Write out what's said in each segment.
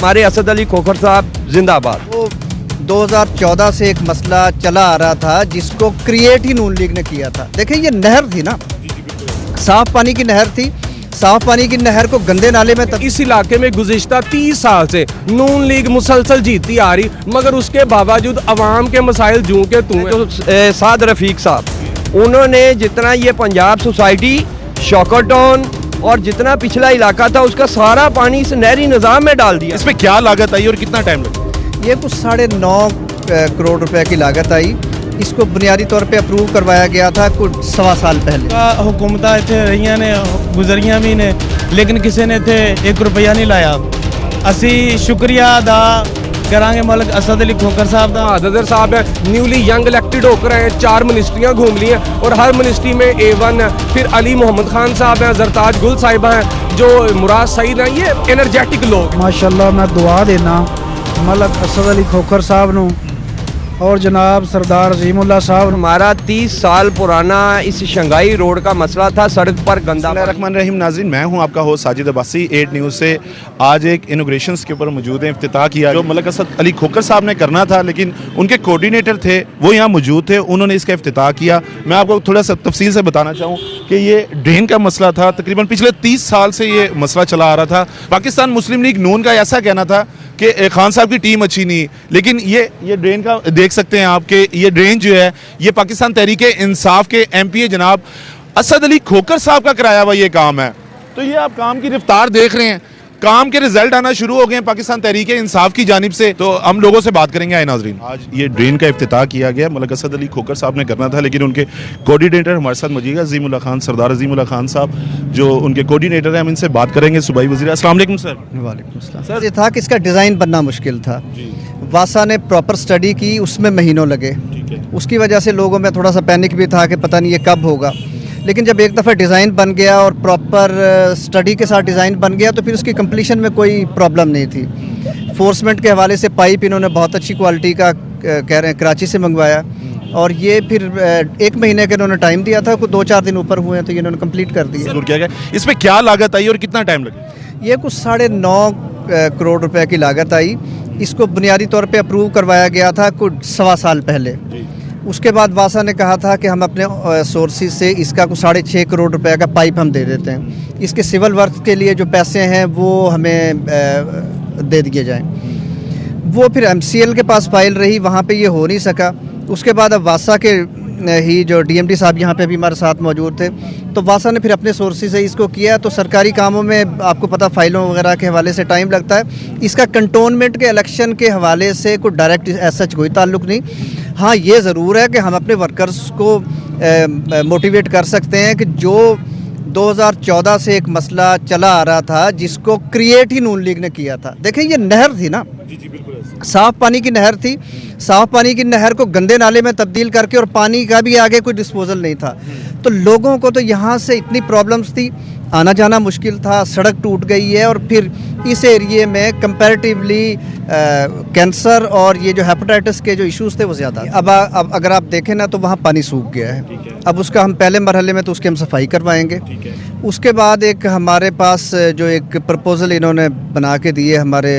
हमारे असद अली खोखर साहब जिंदाबाद। वो 2014 से एक मसला चला आ रहा था जिसको क्रिएट ही नून लीग ने किया था। देखिए ये नहर थी ना, साफ पानी की नहर थी, साफ पानी की नहर को गंदे नाले में इस इलाके में गुज़िश्ता 30 साल से नून लीग मुसलसल जीतती आ रही, मगर उसके बावजूद अवाम के मसाइल जूं के तूं हैं। तो साद रफीक साहब, उन्होंने जितना ये पंजाब सोसाइटी, शौकत टाउन और जितना पिछला इलाका था उसका सारा पानी इस नहरी निज़ाम में डाल दिया। इस पे क्या लागत आई और कितना टाइम लगा? ये कुछ 9.5 करोड़ रुपए की लागत आई। इसको बुनियादी तौर पे अप्रूव करवाया गया था कुछ 1.25 साल पहले। हुकूमत इतने रही ने गुजरिया भी ने, लेकिन किसी ने इतने 1 रुपया नहीं लाया। असी शुक्रिया अदा करांगे मलिक असद अली खोखर साहब का। हादर साहब है न्यूली यंग इलेक्टेड होकर आए, 4 मिनिस्ट्रियाँ घूम ली हैं और हर मिनिस्ट्री में A1 है। फिर अली मोहम्मद खान साहब हैं, जरताज गुल साहिबा हैं, जो मुराद सईद हैं, ये एनर्जेटिक लोग। माशाल्लाह मैं दुआ देना मलिक असद अली खोखर साहब नू और जनाब सरदार अजीमुल्लाह साहब। हमारा 30 साल पुराना इस शंघाई रोड का मसला था, सड़क पर गंदा। बिस्मिल्लाहिर्रहमानिर्रहीम। नाज़रीन, मैं हूं आपका होस्ट साजिद अब्बासी 8 न्यूज़ से। आज एक इनॉग्रेशंस के ऊपर मौजूद हैं, इफ्तिताह किया जो मलिक असद अली खोखर साहब ने करना था, लेकिन उनके कोऑर्डिनेटर थे वो यहाँ मौजूद थे, उन्होंने इसका इफ्तिताह किया। मैं आपको थोड़ा सा तफसील से बताना चाहूँ कि ये ड्रेन का मसला था, तकरीबन पिछले 30 साल से ये मसला चला आ रहा था। पाकिस्तान मुस्लिम लीग नून का ऐसा कहना था कि खान साहब की टीम अच्छी नहीं, लेकिन ये ड्रेन का देख सकते हैं आप कि ये ड्रेन जो है ये पाकिस्तान तहरीक इंसाफ के MPA जनाब असद अली खोखर साहब का कराया हुआ ये काम है। तो ये आप काम की रफ्तार देख रहे हैं, काम के रिजल्ट आना शुरू हो गए हैं पाकिस्तान तहरीक इंसाफ की जानिब से। तो हम लोगों से बात करेंगे। आए नाजरीन, आज ये ड्रेन का इफ्तिताह किया गया, मलिक असद अली खोखर साहब ने करना था, लेकिन उनके कोऑर्डिनेटर हमारे साथ मौजूद है अजीमुल्लाह खान, सरदार अजीमुल्लाह खान साहब जो उनके कोऑर्डिनेटर हैं। हम इनसे बात करेंगे। सूबाई वज़ीर, अस्सलाम वालेकुम सर। वालेकुम अस्सलाम। सर ये था कि इसका डिज़ाइन बनना मुश्किल था। वासा ने प्रॉपर स्टडी की, उसमें महीनों लगे। उसकी वजह से लोगों में थोड़ा सा पैनिक भी था कि पता नहीं ये कब होगा, लेकिन जब एक दफ़ा डिज़ाइन बन गया और प्रॉपर स्टडी के साथ डिज़ाइन बन गया तो फिर उसकी कंप्लीशन में कोई प्रॉब्लम नहीं थी। फोर्समेंट के हवाले से पाइप इन्होंने बहुत अच्छी क्वालिटी का कह रहे हैं कराची से मंगवाया, और ये फिर 1 महीने का इन्होंने टाइम दिया था, कुछ 2-4 दिन ऊपर हुए हैं तो ये इन्होंने कंप्लीट कर दिया। जरूर किया गया। इस पे क्या लागत आई और कितना टाइम लगा? ये कुछ 9.5 करोड़ रुपए की लागत आई। इसको बुनियादी तौर पे अप्रूव करवाया गया था कुछ 1.25 साल पहले। उसके बाद वासा ने कहा था कि हम अपने सोर्सेज से इसका कुछ 6.5 करोड़ रुपए का पाइप हम दे देते हैं, इसके सिविल वर्क के लिए जो पैसे हैं वो हमें दे दिए जाएं। वो फिर MCL के पास फाइल रही, वहाँ पे ये हो नहीं सका। उसके बाद अब वासा के ही जो DMD साहब यहाँ पे भी हमारे साथ मौजूद थे, तो वासा ने फिर अपने सोर्सेज से इसको किया। तो सरकारी कामों में आपको पता फाइलों वगैरह के हवाले से टाइम लगता है। इसका कंटोनमेंट के इलेक्शन के हवाले से कोई डायरेक्ट सच कोई ताल्लुक़ नहीं। हाँ, ये ज़रूर है कि हम अपने वर्कर्स को मोटिवेट कर सकते हैं कि जो 2014 से एक मसला चला आ रहा था जिसको क्रिएट ही नून लीग ने किया था। देखिए ये नहर थी ना, साफ पानी की नहर थी, साफ पानी की नहर को गंदे नाले में तब्दील करके, और पानी का भी आगे कोई डिस्पोजल नहीं था। तो लोगों को तो यहाँ से इतनी प्रॉब्लम्स थी, आना जाना मुश्किल था, सड़क टूट गई है, और फिर इस एरिए में कंपैरेटिवली कैंसर और ये जो हेपेटाइटिस के जो इश्यूज थे वो ज़्यादा। अब अगर आप देखें ना तो वहाँ पानी सूख गया है। अब उसका हम पहले मरहले में तो उसकी हम सफाई करवाएंगे। उसके बाद एक हमारे पास जो एक प्रपोज़ल इन्होंने बना के दिए हमारे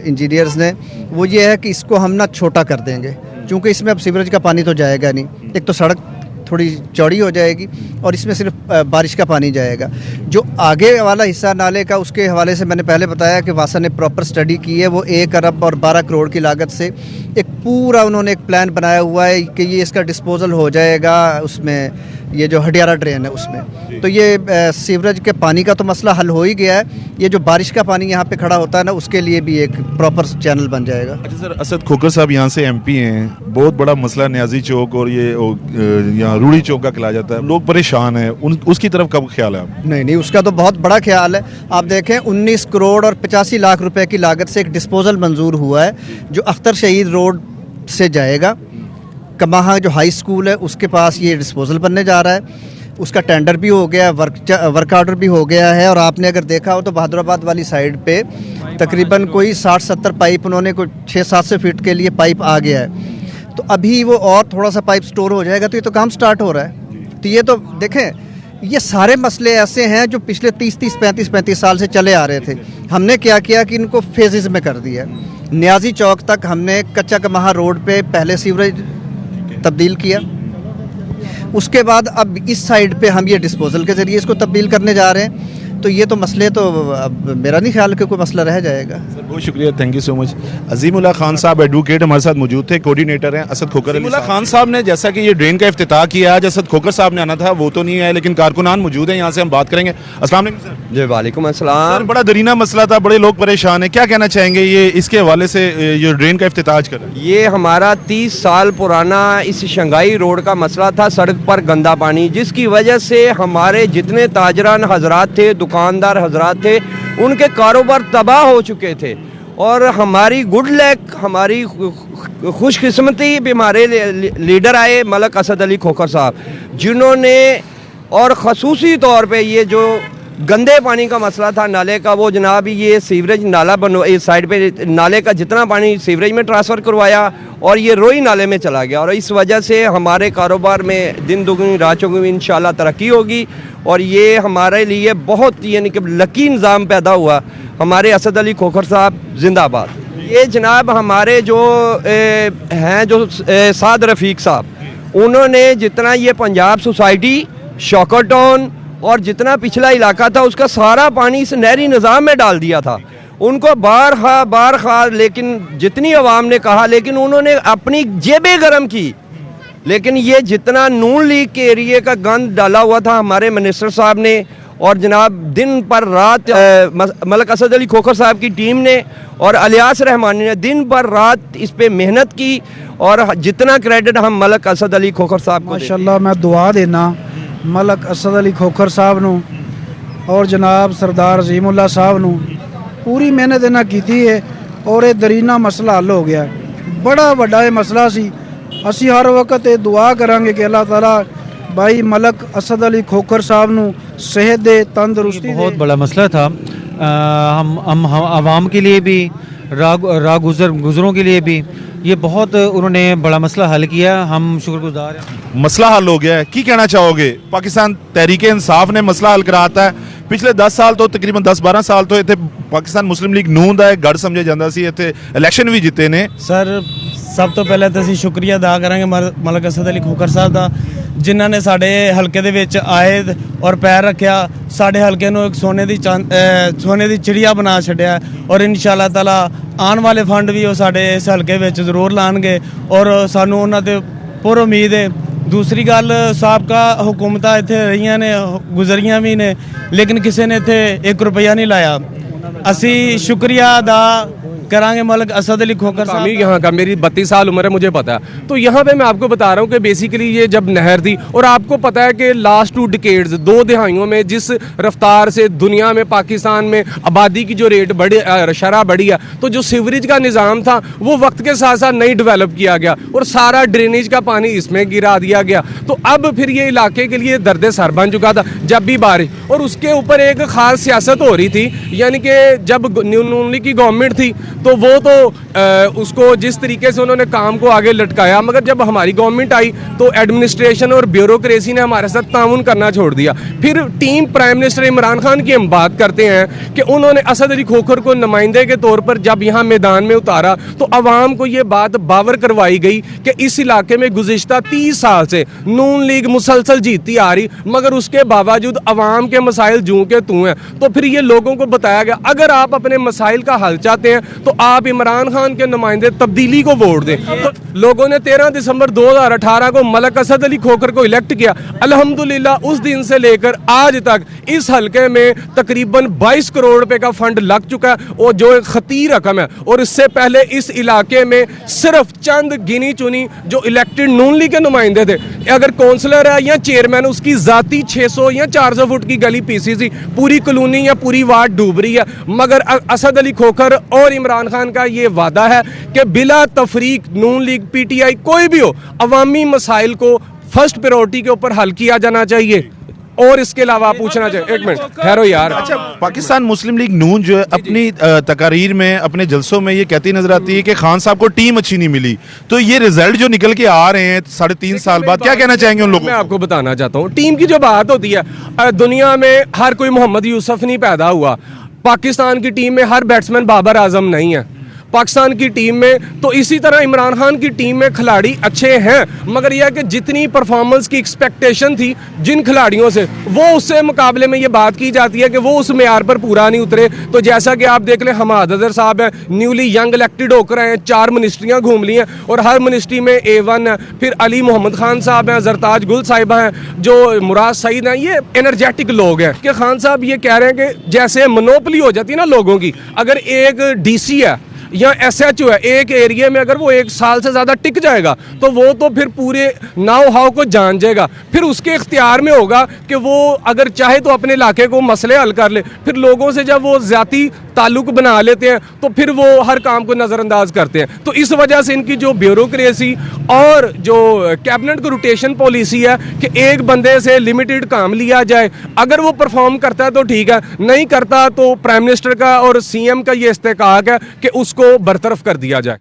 इंजीनियर्स ने, वो ये है कि इसको हम ना छोटा कर देंगे, क्योंकि इसमें अब सीवरेज का पानी तो जाएगा नहीं। एक तो सड़क थोड़ी चौड़ी हो जाएगी और इसमें सिर्फ बारिश का पानी जाएगा। जो आगे वाला हिस्सा नाले का, उसके हवाले से मैंने पहले बताया कि वासा ने प्रॉपर स्टडी की है। वो 1 अरब और 12 करोड़ की लागत से एक पूरा उन्होंने एक प्लान बनाया हुआ है कि ये इसका डिस्पोजल हो जाएगा उसमें, ये जो हडियारा ड्रेन है उसमें। तो ये सीवरेज के पानी का तो मसला हल हो ही गया है। ये जो बारिश का पानी यहाँ पे खड़ा होता है ना, उसके लिए भी एक प्रॉपर चैनल बन जाएगा। अच्छा सर, असद खोखर साहब यहाँ से MP हैं, बहुत बड़ा मसला न्याजी चौक और ये यहाँ रूड़ी चौक का खिलाया जाता है, लोग परेशान हैं, उसकी तरफ कब ख्याल है आप? नहीं, उसका तो बहुत बड़ा ख्याल है। आप देखें 19 करोड़ और 85 लाख रुपए की लागत से एक डिस्पोजल मंजूर हुआ है जो अख्तर शहीद रोड से जाएगा। कमाहा जो हाई स्कूल है उसके पास ये डिस्पोजल बनने जा रहा है। उसका टेंडर भी हो गया, वर्क ऑर्डर भी हो गया है। और आपने अगर देखा हो तो बहादुराबाद वाली साइड पे तकरीबन कोई 60-70 पाइप उन्होंने कोई 600-700 फीट के लिए पाइप आ गया है। तो अभी वो और थोड़ा सा पाइप स्टोर हो जाएगा तो ये तो काम स्टार्ट हो रहा है। तो ये तो देखें ये सारे मसले ऐसे हैं जो पिछले 35 साल से चले आ रहे थे। हमने क्या किया कि इनको फेजेस में कर दिया। न्याजी चौक तक हमने कच्चा कमाहा रोड पे पहले सीवरेज तब्दील किया, उसके बाद अब इस साइड पे हम ये डिस्पोजल के ज़रिए इसको तब्दील करने जा रहे हैं। तो ये तो मसले तो अब मेरा नहीं ख्याल कि कोई मसला रह जाएगा। सर बहुत शुक्रिया, thank you so much. Azimullah Khan साहब एडवोकेट हमारे साथ मौजूद थे, कोऑर्डिनेटर हैं असद खोखर। अजीमुल्लाह खान साहब ने जैसा कि ये ड्रेन का इफ्तिताह किया, आज असद खोखर साहब ने आना था, वो तो नहीं आए, लेकिन कारकुनान मौजूद हैं, यहाँ से हम बात करेंगे। अस्सलाम वालेकुम सर। जी वालेकुम सर अस्सलाम। बड़ा दरीना मसला था, बड़े लोग परेशान हैं, क्या कहना चाहेंगे ये इसके हवाले से ये ड्रेन का इफ्तिताह आज कर रहे हैं? ये हमारा 30 साल पुराना इस शंघाई रोड का मसला था, सड़क पर गंदा पानी, जिसकी वजह से हमारे जितने ताजरान हजरात थे, दुकानदार हजरात थे, उनके कारोबार तबाह हो चुके थे। और हमारी गुड लक, हमारी खुशकिस्मती भी हमारे लीडर आए मलक असद अली खोखर साहब, जिन्होंने और ख़ुसूसी तौर पे ये जो गंदे पानी का मसला था नाले का, वो जनाब ये सीवरेज नाला बनो इस साइड पे नाले का जितना पानी सीवरेज में ट्रांसफ़र करवाया और ये रोई नाले में चला गया। और इस वजह से हमारे कारोबार में दिन दुगनी रात चौगुनी इंशाल्लाह तरक्की होगी। और ये हमारे लिए बहुत यानी कि लकी निज़ाम पैदा हुआ। हमारे असद अली खोखर साहब जिंदाबाद। ये जनाब हमारे जो हैं जो साद रफ़ीक साहब, उन्होंने जितना ये पंजाब सोसाइटी, शॉकर टाउन और जितना पिछला इलाका था उसका सारा पानी इस नहरी निज़ाम में डाल दिया था। उनको बार लेकिन जितनी अवाम ने कहा, लेकिन उन्होंने अपनी जेबें गर्म की। लेकिन ये जितना नून लीग के एरिए का गंद डाला हुआ था हमारे मिनिस्टर साहब ने और जनाब दिन पर रात मलक असद अली खोखर साहब की टीम ने और अलियास रहमानी ने दिन पर रात इस पे मेहनत की। और जितना क्रेडिट हम मलक असद अली खोखर साहब को माशाल्लाह मैं दुआ देना मलक असद अली खोखर साहब नू और जनाब सरदार अजीमुल्लाह साहब नू पूरी मेहनत इन्हां कीती है और ये दरीना मसला हल हो गया। बड़ा वड्डा ये मसला सी। असी हर वक्त ये दुआ करांगे कि अल्लाह ताला भाई मलक असद अली खोखर साहब नू सेहत दे, तंदुरुस्ती। बहुत बड़ा मसला था। हम आवाम के लिए भी, गुजरों के लिए भी ये बहुत उन्होंने बड़ा मसला हल किया। हम शुक्रगुजार हैं। मसला हल हो गया है, की कहना चाहोगे? पाकिस्तान तहरीक इंसाफ ने मसला हल कराता है। पिछले 10 साल तो तकरीबन 10-12 साल तो इतने पाकिस्तान मुस्लिम लीग नून का गढ़ समझे जाता सी, इतने इलेक्शन भी जीते ने। सर सब तो पहले तो ਅਸੀਂ शुक्रिया अदा करांगे मलक असद अली खोखर साहब ਦਾ, ਜਿਨ੍ਹਾਂ ਨੇ ਸਾਡੇ ਹਲਕੇ ਦੇ ਵਿੱਚ ਆਏ ਔਰ ਪੈਰ ਰੱਖਿਆ, ਸਾਡੇ ਹਲਕੇ ਨੂੰ ਇੱਕ ਸੋਨੇ ਦੀ ਚਿੜੀਆ ਬਣਾ ਛੱਡਿਆ। ਔਰ ਇਨਸ਼ਾਅੱਲਾ ਤਾਲਾ ਆਉਣ ਵਾਲੇ ਫੰਡ ਵੀ ਉਹ ਸਾਡੇ ਇਸ ਹਲਕੇ ਵਿੱਚ ਜ਼ਰੂਰ ਲਾਣਗੇ ਔਰ ਸਾਨੂੰ ਉਹਨਾਂ ਤੇ ਪੂਰੀ ਉਮੀਦ ਹੈ। दूसरी गल साबका हुकूमतां इत्थे रहियां ने, गुजरियां भी ने, लेकिन किसी ने इत्थे 1 रुपया नहीं लाया। असी शुक्रिया अदा करांगे मलक असद अली खोखर साहब। यहाँ का मेरी 32 साल उम्र है, मुझे पता है। तो यहाँ पे मैं आपको बता रहा हूँ कि बेसिकली ये जब नहर थी और आपको पता है कि लास्ट 2 डिकेड्स 2 दहाइयों में जिस रफ्तार से दुनिया में पाकिस्तान में आबादी की जो रेट बढ़ी, शरह बढ़ी है, तो जो सीवरेज का निज़ाम था वो वक्त के साथ साथ नहीं डेवलप किया गया और सारा ड्रेनेज का पानी इसमें गिरा दिया गया। तो अब फिर ये इलाके के लिए दर्द सर बन चुका था जब भी बारिश। और उसके ऊपर एक खास सियासत हो रही थी, यानी कि जब नून लीग की गवर्नमेंट थी तो वो तो उसको जिस तरीके से उन्होंने काम को आगे लटकाया, मगर जब हमारी गवर्नमेंट आई तो एडमिनिस्ट्रेशन और ब्यूरोक्रेसी ने हमारे साथ ताउन करना छोड़ दिया। फिर team prime minister Imran Khan की हम बात करते हैं कि उन्होंने असद अली खोखर को नुमाइंदे के तौर पर जब यहाँ मैदान में उतारा तो आवाम को ये बात बावर करवाई गई कि इस इलाके में गुज़िश्ता 30 साल से नून लीग मुसलसल जीतती आ रही, मगर उसके बावजूद आवाम के मसाइल जूं के तू हैं। तो फिर ये लोगों को बताया गया अगर आप अपने मसाइल का हल चाहते हैं तो आप इमरान खान के नुमाइंदे तब्दीली को वोट दें। तो लोगों ने 13 दिसंबर 2018 को मलक असद अली खोखर को इलेक्ट किया। अल्हम्दुलिल्लाह उस दिन से लेकर आज तक इस हलके में तकरीबन 22 करोड़ रुपए का फंड लग चुका है और जो एक खतीर रकम है। और इससे पहले इस इलाके में सिर्फ चंद गिनी चुनी जो इलेक्टेड नून लीग के नुमाइंदे थे, अगर काउंसलर है या चेयरमैन, उसकी जाती 600 या 400 फुट की गली पीसी सी, पूरी कॉलोनी या पूरी वार्ड डूब रही है। मगर असद अली खोखर और इमरान खान का ये वादा है कि बिला तफरीक नून लीग PTI कोई भी हो, अवामी मसाइल को फर्स्ट प्रायोरिटी के ऊपर हल किया जाना चाहिए। और इसके अलावा पूछना चाहिए, एक मिनट ठहरो यार। अच्छा, पाकिस्तान मुस्लिम लीग नून जो है अपनी तकारीर में, अपने जलसों में ये कहती नजर आती है कि खान साहब को टीम अच्छी नहीं मिली, तो ये रिजल्ट जो निकल के आ रहे हैं 3.5 साल बाद, क्या कहना चाहेंगे उन लोगों मैं को? आपको बताना चाहता हूँ, टीम की जो बात होती है, दुनिया में हर कोई मोहम्मद यूसुफ नहीं पैदा हुआ। पाकिस्तान की टीम में हर बैट्समैन बाबर आजम नहीं है। पाकिस्तान की टीम में तो इसी तरह इमरान खान की टीम में खिलाड़ी अच्छे हैं, मगर यह कि जितनी परफॉर्मेंस की एक्सपेक्टेशन थी जिन खिलाड़ियों से, वो उससे मुकाबले में ये बात की जाती है कि वो उस मेयार पर पूरा नहीं उतरे। तो जैसा कि आप देख लें, हमाद अजहर साहब हैं, न्यूली यंग इलेक्टेड होकर आए हैं, 4 मिनिस्ट्रियाँ घूम ली हैं और हर मिनिस्ट्री में A1 है। फिर अली मोहम्मद खान साहब हैं, जरताज गुल साहिबा हैं, जो मुराद सईद हैं, ये एनर्जेटिक लोग हैं। कि खान साहब ये कह रहे हैं कि जैसे मोनोपली हो जाती है ना लोगों की, अगर एक DC है या SHO है एक एरिया में, अगर वो 1 साल से ज़्यादा टिक जाएगा तो वो तो फिर पूरे नाव हाव को जान जाएगा। फिर उसके इख्तियार में होगा कि वो अगर चाहे तो अपने इलाके को मसले हल कर ले। फिर लोगों से जब वो ज़्यादी ताल्लुक बना लेते हैं तो फिर वो हर काम को नज़रअंदाज करते हैं। तो इस वजह से इनकी जो ब्यूरोक्रेसी और जो कैबिनेट की रोटेशन पॉलिसी है कि एक बंदे से लिमिटेड काम लिया जाए, अगर वो परफॉर्म करता है तो ठीक है, नहीं करता तो प्राइम मिनिस्टर का और CM का ये इस्तेकाक है कि उसको बरतरफ कर दिया जाए।